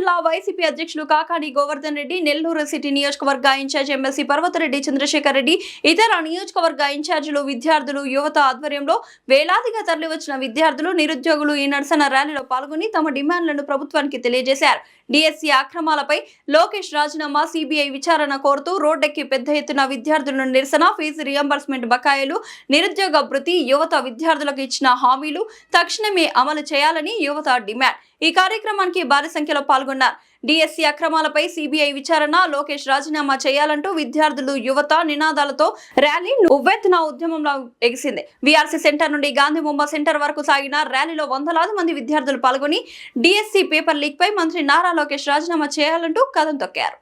జిల్లా వైసీపీ అధ్యక్షులు కాకాని గోవర్ధన్ రెడ్డి, నెల్లూరు సిటీ నియోజకవర్గ ఇన్ఛార్జ్ ఎమ్మెల్సీ పర్వతరెడ్డి చంద్రశేఖర్ రెడ్డి, ఇతర నియోజకవర్గ ఇన్ఛార్జీలు, విద్యార్థులు, యువత ఆధ్వర్యంలో వేలాదిగా తరలివచ్చిన విద్యార్థులు, నిరుద్యోగులు ఈ నిరసన ర్యాలీలో పాల్గొని తమ డిమాండ్లను ప్రభుత్వానికి తెలియజేశారు. డిఎస్సి అక్రమాలపై లోకేష్ రాజీనామా, సిబిఐ విచారణ కోరుతూ రోడ్డెక్కి పెద్ద ఎత్తున విద్యార్థుల నిరసన, ఫీజు రియంబర్స్మెంట్ బకాయిలు, నిరుద్యోగ భృతి, యువత విద్యార్థులకు ఇచ్చిన హామీలు తక్షణమే అమలు చేయాలని యువత డిమాండ్. ఈ కార్యక్రమానికి భారీ సంఖ్యలో పాల్గొన్నారు. డిఎస్సి అక్రమాలపై సిబిఐ విచారణ, లోకేష్ రాజీనామా చేయాలంటూ విద్యార్థులు, యువత నినాదాలతో ర్యాలీ ఉవ్వెత్తున ఉద్యమంలో ఎగిసింది. విఆర్సీ సెంటర్ నుండి గాంధీ బొమ్మ సెంటర్ వరకు సాగిన ర్యాలీలో వందలాది మంది విద్యార్థులు పాల్గొని డిఎస్సి పేపర్ లీక్ పై మంత్రి నారా లోకేష్ రాజీనామా చేయాలంటూ కదం తొక్కారు.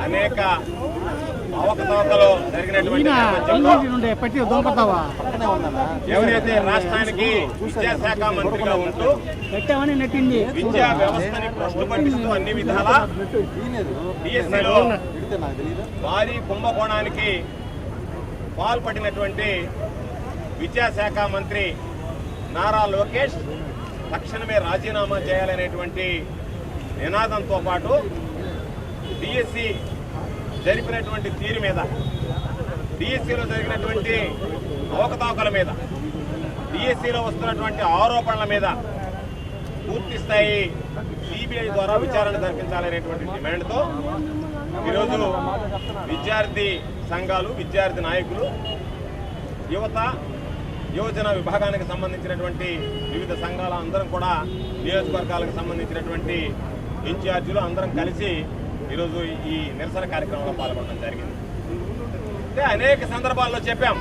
అనేక అవకతవకలు జరిగినటువంటి ఎవరైతే రాష్ట్రానికి విద్యాశాఖ మంత్రిగా ఉంటూ విద్యా వ్యవస్థని భ్రష్టుపట్టిస్తూ అన్ని విధాలా డిఎస్సిలో భారీ కుంభకోణానికి పాల్పడినటువంటి విద్యాశాఖ మంత్రి నారా లోకేష్ తక్షణమే రాజీనామా చేయాలనేటువంటి నినాదంతో పాటు డిఎస్సి జరిపినటువంటి తీరు మీద, డిఎస్సిలో జరిగినటువంటి అవకతవకల మీద, డిఎస్సిలో వస్తున్నటువంటి ఆరోపణల మీద పూర్తి స్థాయి సిబిఐ ద్వారా విచారణ జరిపించాలనేటువంటి డిమాండ్తో ఈరోజు విద్యార్థి సంఘాలు, విద్యార్థి నాయకులు, యువత, యువజన విభాగానికి సంబంధించినటువంటి వివిధ సంఘాల అందరం కూడా, నియోజకవర్గాలకు సంబంధించినటువంటి ఇన్ఛార్జీలు అందరం కలిసి ఈరోజు ఈ నిరసన కార్యక్రమంలో పాల్గొనడం జరిగింది. అంటే అనేక సందర్భాల్లో చెప్పాం.